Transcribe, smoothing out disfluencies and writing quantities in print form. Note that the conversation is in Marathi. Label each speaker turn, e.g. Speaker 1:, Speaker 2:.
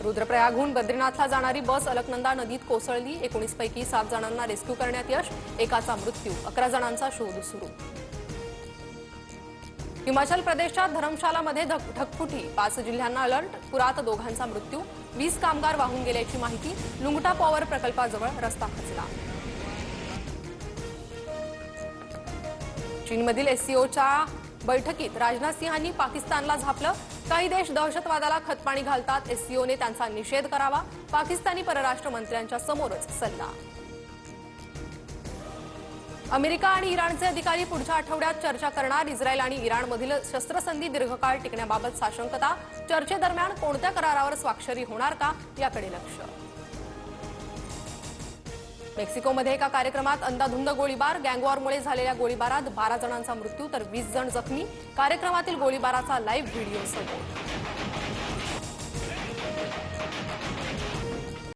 Speaker 1: रुद्रप्रयागहून बद्रीनाथला जाणारी बस अलकनंदा नदीत कोसळली। 19 पैकी 7 जणांना रेस्क्यू करण्यात यश, एकाचा मृत्यू, 11 जणांचा शोध सुरू। हिमाचल प्रदेशच्या धर्मशालामध्ये ढगफुटी, 5 जिल्ह्यांना अलर्ट, पुरात 2 जणांचा मृत्यू, 20 कामगार वाहून गेल्याची माहिती। लुंगटा पॉवर प्रकल्पाजवळ रस्ता खचला। चीनमधील एससीओच्या बैठकीत राजनाथ सिंहांनी पाकिस्तानला झापलं। काही देश दहशतवादाला खतपाणी घालतात, एससीओने त्यांचा निषेध करावा, पाकिस्तानी परराष्ट्र मंत्र्यांच्या समोरच सल्ला। अमेरिका आणि इराणचे अधिकारी पुढच्या आठवड्यात चर्चा करणार। इस्रायल आणि इराणमधील शस्त्रसंधी दीर्घकाळ टिकण्याबाबत साशंकता, चर्चेदरम्यान कोणत्या करारावर स्वाक्षरी होणार का याकडे लक्ष। मेक्सिकोमध्ये एका कार्यक्रमात अंधाधुंद गोळीबार, गँगवॉरमुळे झालेल्या गोळीबारात 12 जणांचा मृत्यू तर 20 जण जखमी। कार्यक्रमातील गोळीबाराचा लाईव्ह व्हिडिओ समोर।